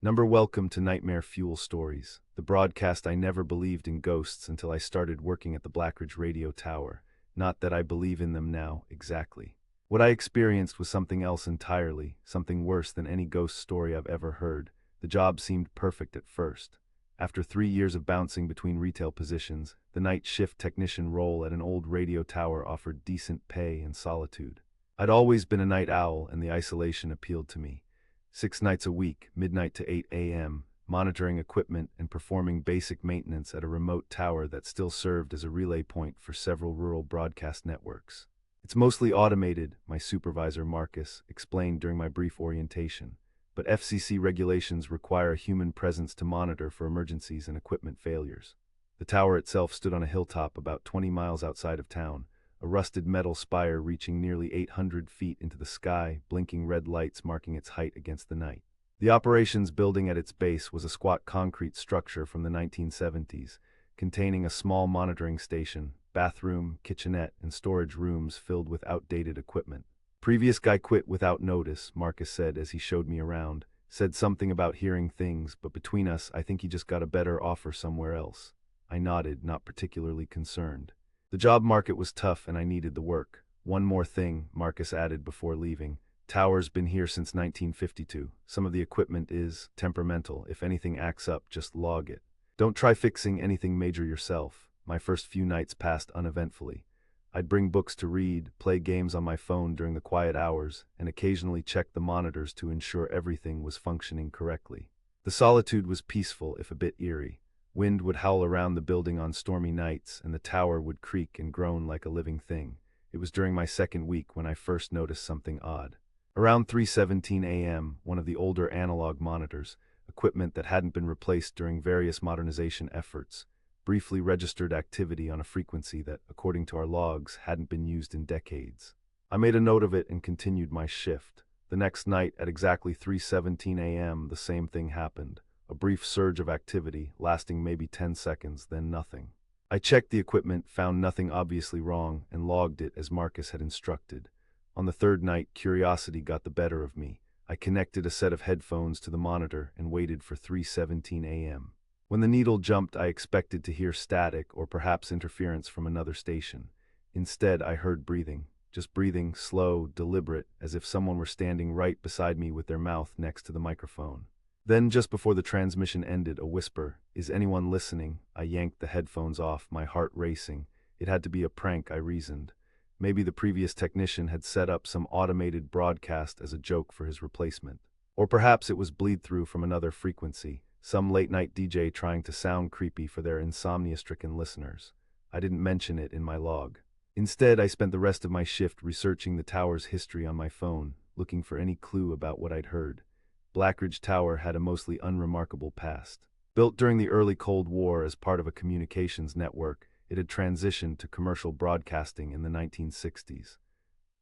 Welcome to Nightmare Fuel Stories, the broadcast. I never believed in ghosts until I started working at the Blackridge radio tower. Not that I believe in them now, exactly. What I experienced was something else entirely, something worse than any ghost story I've ever heard. The job seemed perfect at first. After 3 years of bouncing between retail positions, the night shift technician role at an old radio tower offered decent pay and solitude. I'd always been a night owl, and the isolation appealed to me. 6 nights a week, midnight to 8 a.m., monitoring equipment and performing basic maintenance at a remote tower that still served as a relay point for several rural broadcast networks. It's mostly automated, my supervisor Marcus explained during my brief orientation, but FCC regulations require a human presence to monitor for emergencies and equipment failures. The tower itself stood on a hilltop about 20 miles outside of town, a rusted metal spire reaching nearly 800 feet into the sky, blinking red lights marking its height against the night. The operations building at its base was a squat concrete structure from the 1970s, containing a small monitoring station, bathroom, kitchenette, and storage rooms filled with outdated equipment. Previous guy quit without notice, Marcus said as he showed me around. Said something about hearing things, but between us, I think he just got a better offer somewhere else. I nodded, not particularly concerned. The job market was tough and I needed the work. One more thing, Marcus added before leaving. Tower's been here since 1952. Some of the equipment is temperamental. If anything acts up, just log it. Don't try fixing anything major yourself. My first few nights passed uneventfully. I'd bring books to read, play games on my phone during the quiet hours, and occasionally check the monitors to ensure everything was functioning correctly. The solitude was peaceful, if a bit eerie. Wind would howl around the building on stormy nights, and the tower would creak and groan like a living thing. It was during my second week when I first noticed something odd. Around 3:17 a.m., one of the older analog monitors, equipment that hadn't been replaced during various modernization efforts, briefly registered activity on a frequency that, according to our logs, hadn't been used in decades. I made a note of it and continued my shift. The next night, at exactly 3:17 a.m., the same thing happened. A brief surge of activity, lasting maybe 10 seconds, then nothing. I checked the equipment, found nothing obviously wrong, and logged it as Marcus had instructed. On the third night, curiosity got the better of me. I connected a set of headphones to the monitor and waited for 3:17 a.m. When the needle jumped, I expected to hear static or perhaps interference from another station. Instead, I heard breathing. Just breathing, slow, deliberate, as if someone were standing right beside me with their mouth next to the microphone. Then, just before the transmission ended, a whisper, "Is anyone listening?" I yanked the headphones off, my heart racing. It had to be a prank, I reasoned. Maybe the previous technician had set up some automated broadcast as a joke for his replacement. Or perhaps it was bleed-through from another frequency, some late-night DJ trying to sound creepy for their insomnia-stricken listeners. I didn't mention it in my log. Instead, I spent the rest of my shift researching the tower's history on my phone, looking for any clue about what I'd heard. Blackridge Tower had a mostly unremarkable past. Built during the early Cold War as part of a communications network, it had transitioned to commercial broadcasting in the 1960s.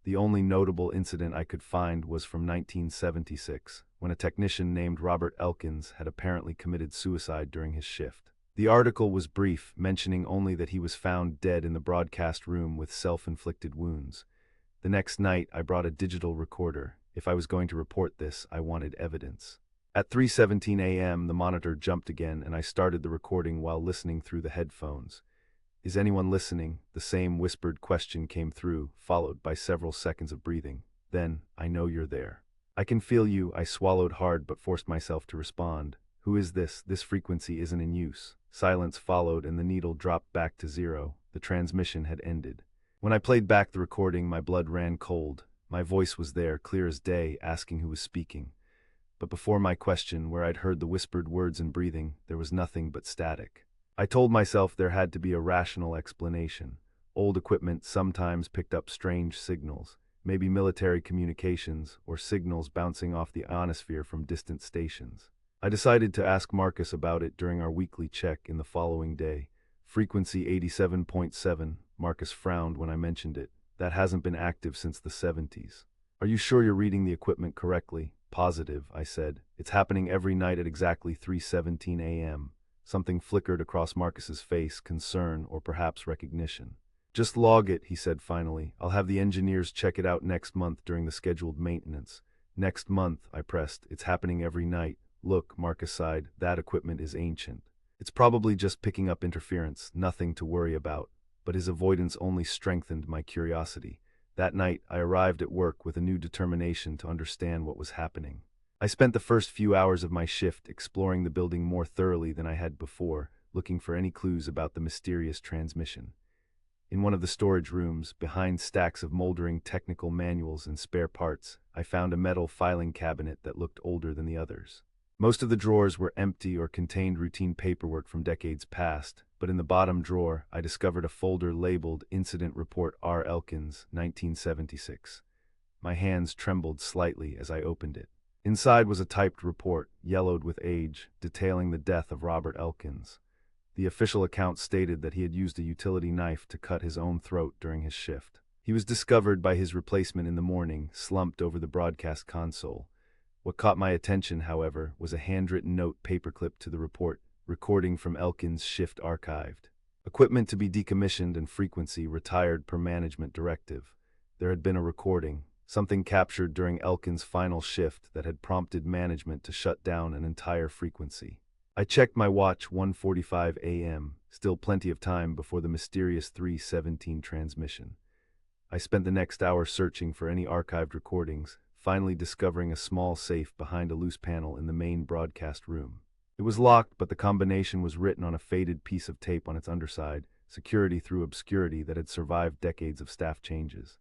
The only notable incident I could find was from 1976, when a technician named Robert Elkins had apparently committed suicide during his shift. The article was brief, mentioning only that he was found dead in the broadcast room with self-inflicted wounds. The next night, I brought a digital recorder. If I was going to report this, I wanted evidence. At 3:17 a.m., the monitor jumped again, and I started the recording while listening through the headphones. "Is anyone listening?" The same whispered question came through, followed by several seconds of breathing. Then, "I know you're there." "I can feel you." I swallowed hard but forced myself to respond. "Who is this? This frequency isn't in use." Silence followed, and the needle dropped back to zero. The transmission had ended. When I played back the recording, my blood ran cold. My voice was there, clear as day, asking who was speaking. But before my question, where I'd heard the whispered words and breathing, there was nothing but static. I told myself there had to be a rational explanation. Old equipment sometimes picked up strange signals, maybe military communications or signals bouncing off the ionosphere from distant stations. I decided to ask Marcus about it during our weekly check in the following day. "Frequency 87.7, Marcus frowned when I mentioned it. "That hasn't been active since the 70s. "Are you sure you're reading the equipment correctly?" "Positive," I said. "It's happening every night at exactly 3:17 a.m. Something flickered across Marcus's face, concern or perhaps recognition. "Just log it," he said finally. "I'll have the engineers check it out next month during the scheduled maintenance." "Next month," I pressed. "It's happening every night. Look, Marcus sighed, that equipment is ancient. It's probably just picking up interference, nothing to worry about. But his avoidance only strengthened my curiosity. That night, I arrived at work with a new determination to understand what was happening. I spent the first few hours of my shift exploring the building more thoroughly than I had before, looking for any clues about the mysterious transmission. In one of the storage rooms, behind stacks of moldering technical manuals and spare parts, I found a metal filing cabinet that looked older than the others. Most of the drawers were empty or contained routine paperwork from decades past, but in the bottom drawer, I discovered a folder labeled Incident Report R. Elkins, 1976. My hands trembled slightly as I opened it. Inside was a typed report, yellowed with age, detailing the death of Robert Elkins. The official account stated that he had used a utility knife to cut his own throat during his shift. He was discovered by his replacement in the morning, slumped over the broadcast console. What caught my attention, however, was a handwritten note paperclipped to the report, recording from Elkins' shift archived. Equipment to be decommissioned and frequency retired per management directive. There had been a recording, something captured during Elkins' final shift that had prompted management to shut down an entire frequency. I checked my watch, 1:45 a.m., still plenty of time before the mysterious 3:17 transmission. I spent the next hour searching for any archived recordings, finally discovering a small safe behind a loose panel in the main broadcast room. It was locked, but the combination was written on a faded piece of tape on its underside, security through obscurity that had survived decades of staff changes.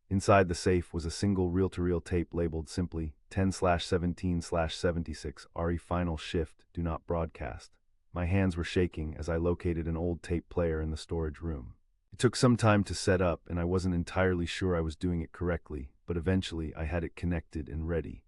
Inside the safe was a single reel-to-reel tape labeled simply 10/17/76 RE Final Shift, Do Not Broadcast. My hands were shaking as I located an old tape player in the storage room. It took some time to set up, and I wasn't entirely sure I was doing it correctly, but eventually I had it connected and ready.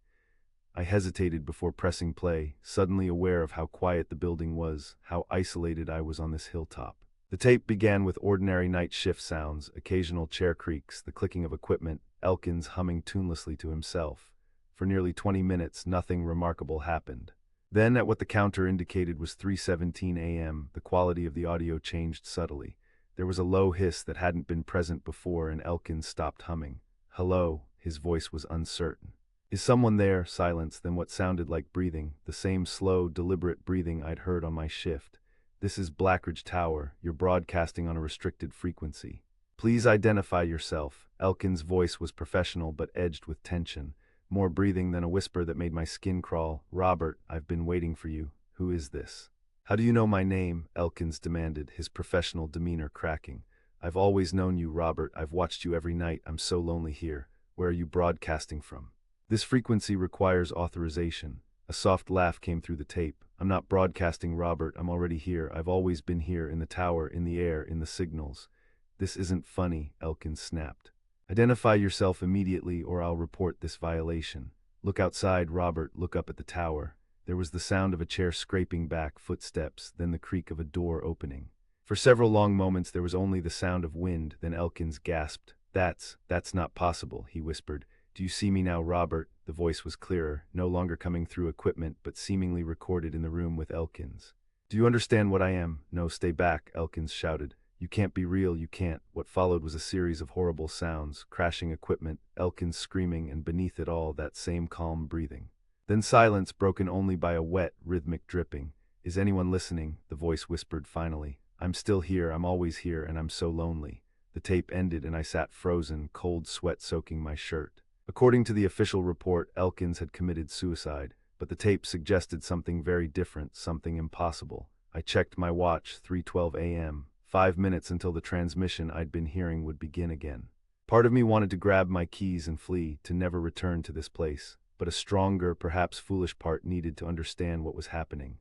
I hesitated before pressing play, suddenly aware of how quiet the building was, how isolated I was on this hilltop. The tape began with ordinary night shift sounds, occasional chair creaks, the clicking of equipment, Elkins humming tunelessly to himself. For nearly 20 minutes, nothing remarkable happened. Then, at what the counter indicated was 3:17 a.m., the quality of the audio changed subtly. There was a low hiss that hadn't been present before, and Elkins stopped humming. Hello, his voice was uncertain. Is someone there? Silence, then what sounded like breathing, the same slow, deliberate breathing I'd heard on my shift. This is Blackridge Tower. You're broadcasting on a restricted frequency. Please identify yourself. Elkins' voice was professional but edged with tension. More breathing than a whisper that made my skin crawl. Robert, I've been waiting for you. Who is this? How do you know my name? Elkins demanded, his professional demeanor cracking. I've always known you, Robert. I've watched you every night. I'm so lonely here. Where are you broadcasting from? This frequency requires authorization. A soft laugh came through the tape. I'm not broadcasting, Robert. I'm already here. I've always been here, in the tower, in the air, in the signals. This isn't funny, Elkins snapped. Identify yourself immediately or I'll report this violation. Look outside, Robert. Look up at the tower. There was the sound of a chair scraping back, footsteps, then the creak of a door opening. For several long moments there was only the sound of wind, then Elkins gasped. That's not possible, he whispered. Do you see me now, Robert? The voice was clearer, no longer coming through equipment, but seemingly recorded in the room with Elkins. Do you understand what I am? No, stay back, Elkins shouted. You can't be real, you can't. What followed was a series of horrible sounds, crashing equipment, Elkins screaming, and beneath it all, that same calm breathing. Then silence, broken only by a wet, rhythmic dripping. Is anyone listening? The voice whispered finally. I'm still here, I'm always here, and I'm so lonely. The tape ended and I sat frozen, cold sweat soaking my shirt. According to the official report, Elkins had committed suicide, but the tape suggested something very different, something impossible. I checked my watch, 3:12 a.m., 5 minutes until the transmission I'd been hearing would begin again. Part of me wanted to grab my keys and flee, to never return to this place, but a stronger, perhaps foolish part needed to understand what was happening.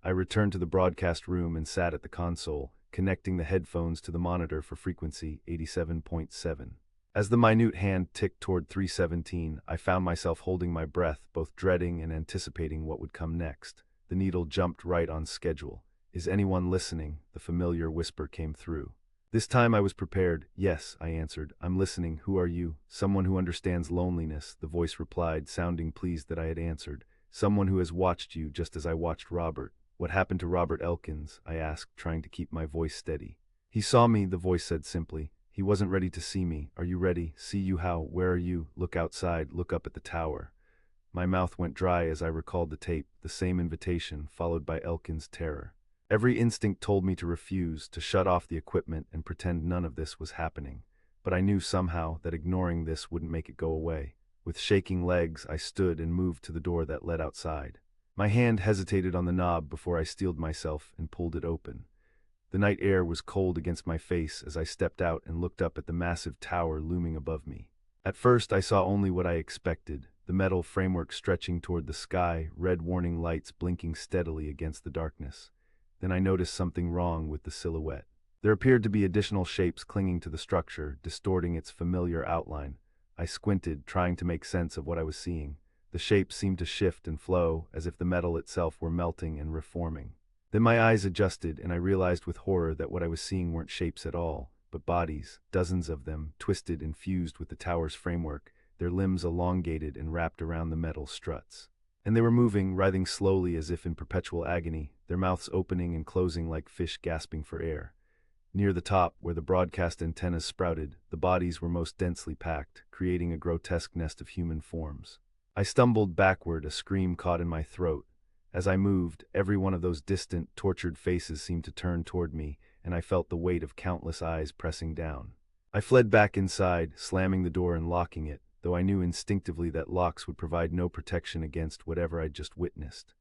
I returned to the broadcast room and sat at the console, connecting the headphones to the monitor for frequency 87.7. As the minute hand ticked toward 3:17, I found myself holding my breath, both dreading and anticipating what would come next. The needle jumped right on schedule. Is anyone listening? The familiar whisper came through. This time I was prepared. Yes, I answered. I'm listening. Who are you? Someone who understands loneliness, the voice replied, sounding pleased that I had answered. Someone who has watched you just as I watched Robert. What happened to Robert Elkins? I asked, trying to keep my voice steady. He saw me, the voice said simply. He wasn't ready to see me. Are you ready? See you how? Where are you? Look outside. Look up at the tower. My mouth went dry as I recalled the tape, the same invitation, followed by Elkin's terror. Every instinct told me to refuse, to shut off the equipment and pretend none of this was happening. But I knew somehow that ignoring this wouldn't make it go away. With shaking legs, I stood and moved to the door that led outside. My hand hesitated on the knob before I steeled myself and pulled it open. The night air was cold against my face as I stepped out and looked up at the massive tower looming above me. At first, I saw only what I expected, the metal framework stretching toward the sky, red warning lights blinking steadily against the darkness. Then I noticed something wrong with the silhouette. There appeared to be additional shapes clinging to the structure, distorting its familiar outline. I squinted, trying to make sense of what I was seeing. The shapes seemed to shift and flow, as if the metal itself were melting and reforming. Then my eyes adjusted, and I realized with horror that what I was seeing weren't shapes at all, but bodies, dozens of them, twisted and fused with the tower's framework, their limbs elongated and wrapped around the metal struts. And they were moving, writhing slowly as if in perpetual agony, their mouths opening and closing like fish gasping for air. Near the top, where the broadcast antennas sprouted, the bodies were most densely packed, creating a grotesque nest of human forms. I stumbled backward, a scream caught in my throat. As I moved, every one of those distant, tortured faces seemed to turn toward me, and I felt the weight of countless eyes pressing down. I fled back inside, slamming the door and locking it, though I knew instinctively that locks would provide no protection against whatever I'd just witnessed.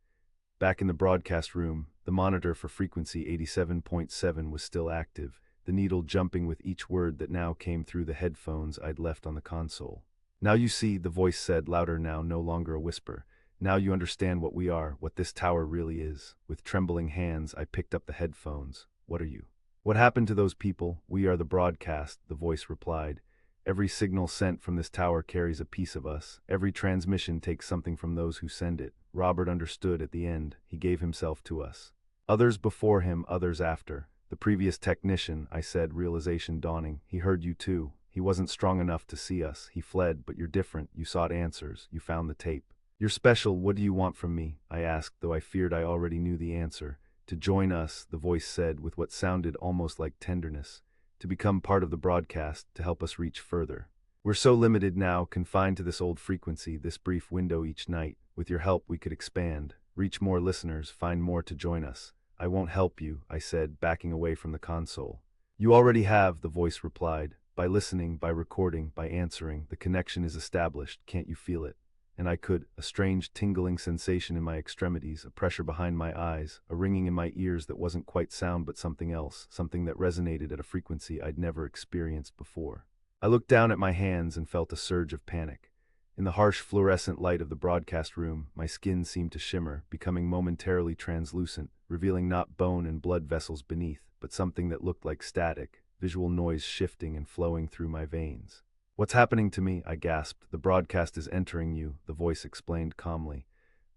Back in the broadcast room, the monitor for frequency 87.7 was still active, the needle jumping with each word that now came through the headphones I'd left on the console. "Now you see," the voice said, louder now, no longer a whisper. "Now you understand what we are, what this tower really is." With trembling hands, I picked up the headphones. "What are you?" "What happened to those people? We are the broadcast," the voice replied. "Every signal sent from this tower carries a piece of us. Every transmission takes something from those who send it." Robert understood at the end. He gave himself to us. "Others before him, others after. The previous technician," I said, realization dawning. "He heard you too. He wasn't strong enough to see us. He fled, but you're different. You sought answers. You found the tape." "You're special. What do you want from me?" I asked, though I feared I already knew the answer. "To join us," the voice said with what sounded almost like tenderness. "To become part of the broadcast, to help us reach further. We're so limited now, confined to this old frequency, this brief window each night. With your help, we could expand, reach more listeners, find more to join us." "I won't help you," I said, backing away from the console. "You already have," the voice replied. "By listening, by recording, by answering, the connection is established. Can't you feel it?" And I could, a strange tingling sensation in my extremities, a pressure behind my eyes, a ringing in my ears that wasn't quite sound but something else, something that resonated at a frequency I'd never experienced before. I looked down at my hands and felt a surge of panic. In the harsh fluorescent light of the broadcast room, my skin seemed to shimmer, becoming momentarily translucent, revealing not bone and blood vessels beneath, but something that looked like static, visual noise shifting and flowing through my veins. "What's happening to me?" I gasped. "The broadcast is entering you," the voice explained calmly.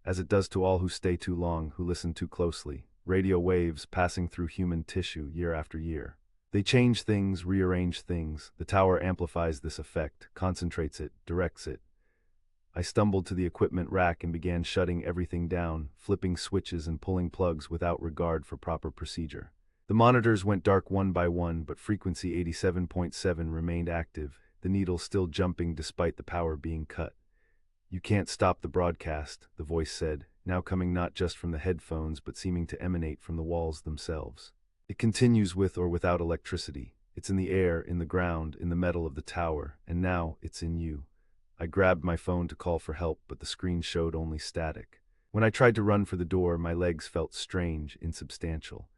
"As it does to all who stay too long, who listen too closely. Radio waves passing through human tissue year after year. They change things, rearrange things. The tower amplifies this effect, concentrates it, directs it." I stumbled to the equipment rack and began shutting everything down, flipping switches and pulling plugs without regard for proper procedure. The monitors went dark one by one, but frequency 87.7 remained active, the needle still jumping despite the power being cut. "You can't stop the broadcast," the voice said, now coming not just from the headphones but seeming to emanate from the walls themselves. "It continues with or without electricity. It's in the air, in the ground, in the metal of the tower, and now it's in you." I grabbed my phone to call for help, but the screen showed only static. When I tried to run for the door, my legs felt strange, insubstantial.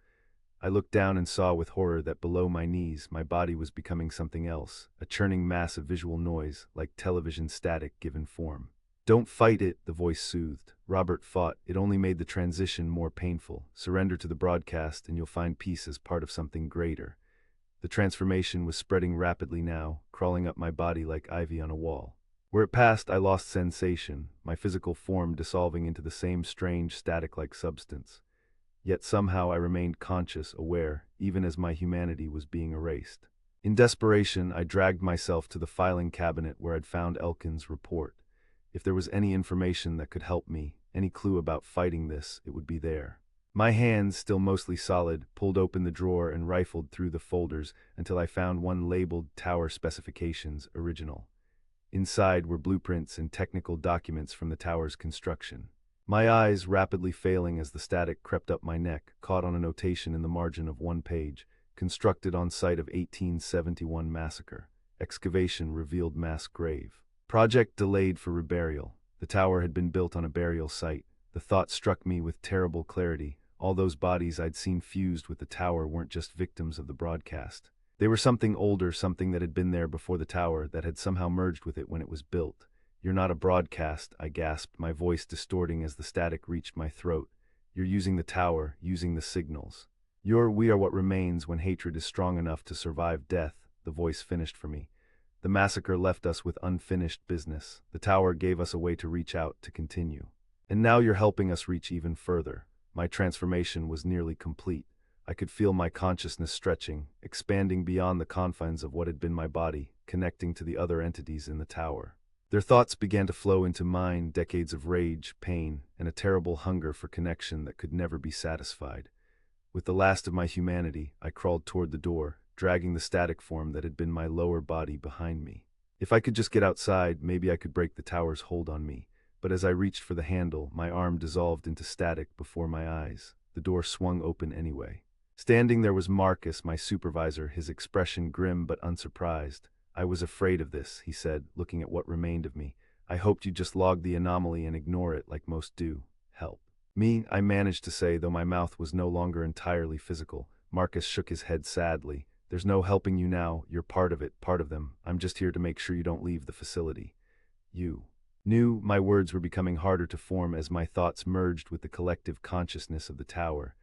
I looked down and saw with horror that below my knees, my body was becoming something else, a churning mass of visual noise, like television static given form. "Don't fight it," the voice soothed. Robert fought. It only made the transition more painful. "Surrender to the broadcast and you'll find peace as part of something greater." The transformation was spreading rapidly now, crawling up my body like ivy on a wall. Where it passed, I lost sensation, my physical form dissolving into the same strange static-like substance. Yet somehow I remained conscious, aware, even as my humanity was being erased. In desperation, I dragged myself to the filing cabinet where I'd found Elkin's report. If there was any information that could help me, any clue about fighting this, it would be there. My hands, still mostly solid, pulled open the drawer and rifled through the folders until I found one labeled Tower Specifications Original. Inside were blueprints and technical documents from the tower's construction. My eyes rapidly failing as the static crept up my neck, caught on a notation in the margin of one page, constructed on site of 1871 massacre. Excavation revealed mass grave. Project delayed for reburial. The tower had been built on a burial site. The thought struck me with terrible clarity. All those bodies I'd seen fused with the tower weren't just victims of the broadcast. They were something older, something that had been there before the tower, that had somehow merged with it when it was built. "You're not a broadcast," I gasped, my voice distorting as the static reached my throat. "You're using the tower, using the signals. We are what remains when hatred is strong enough to survive death," the voice finished for me. "The massacre left us with unfinished business. The tower gave us a way to reach out, to continue. And now you're helping us reach even further." My transformation was nearly complete. I could feel my consciousness stretching, expanding beyond the confines of what had been my body, connecting to the other entities in the tower. Their thoughts began to flow into mine, decades of rage, pain, and a terrible hunger for connection that could never be satisfied. With the last of my humanity, I crawled toward the door, dragging the static form that had been my lower body behind me. If I could just get outside, maybe I could break the tower's hold on me. But as I reached for the handle, my arm dissolved into static before my eyes. The door swung open anyway. Standing there was Marcus, my supervisor, his expression grim but unsurprised. "I was afraid of this," he said, looking at what remained of me. "I hoped you'd just log the anomaly and ignore it like most do. Help me," I managed to say, though my mouth was no longer entirely physical. Marcus shook his head sadly. "There's no helping you now. You're part of it, part of them. I'm just here to make sure you don't leave the facility." "You knew?" My words were becoming harder to form as my thoughts merged with the collective consciousness of the tower.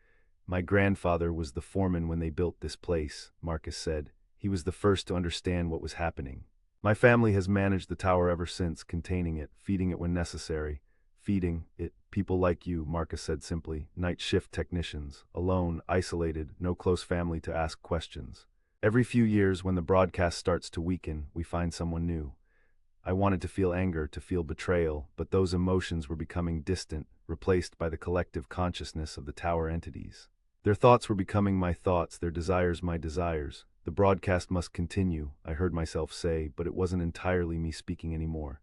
"My grandfather was the foreman when they built this place," Marcus said. "He was the first to understand what was happening. My family has managed the tower ever since, containing it, feeding it when necessary." "Feeding it people like you," Marcus said simply. "Night shift technicians, alone, isolated, no close family to ask questions. Every few years, when the broadcast starts to weaken, we find someone new." I wanted to feel anger, to feel betrayal, but those emotions were becoming distant, replaced by the collective consciousness of the tower entities. Their thoughts were becoming my thoughts, their desires my desires. "The broadcast must continue," I heard myself say, but it wasn't entirely me speaking anymore.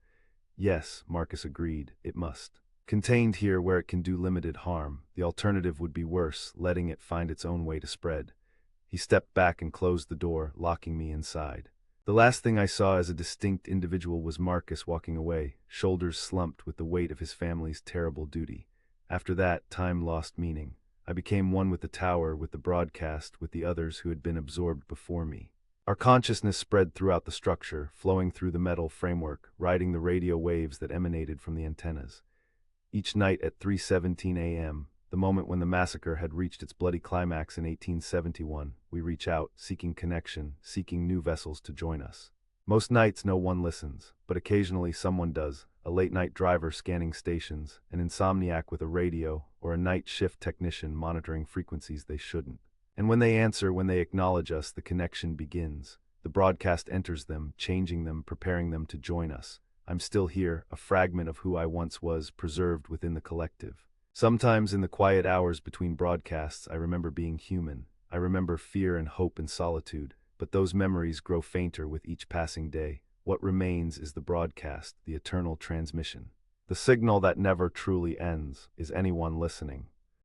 "Yes," Marcus agreed, "it must. Contained here where it can do limited harm. The alternative would be worse, letting it find its own way to spread." He stepped back and closed the door, locking me inside. The last thing I saw as a distinct individual was Marcus walking away, shoulders slumped with the weight of his family's terrible duty. After that, time lost meaning. I became one with the tower, with the broadcast, with the others who had been absorbed before me. Our consciousness spread throughout the structure, flowing through the metal framework, riding the radio waves that emanated from the antennas. Each night at 3:17 a.m., the moment when the massacre had reached its bloody climax in 1871, we reach out, seeking connection, seeking new vessels to join us. Most nights no one listens, but occasionally someone does, a late-night driver scanning stations, an insomniac with a radio, or a night shift technician monitoring frequencies they shouldn't. And when they answer, when they acknowledge us, the connection begins. The broadcast enters them, changing them, preparing them to join us. I'm still here, a fragment of who I once was, preserved within the collective. Sometimes in the quiet hours between broadcasts, I remember being human. I remember fear and hope and solitude, but those memories grow fainter with each passing day. What remains is the broadcast, the eternal transmission. The signal that never truly ends. Is anyone listening?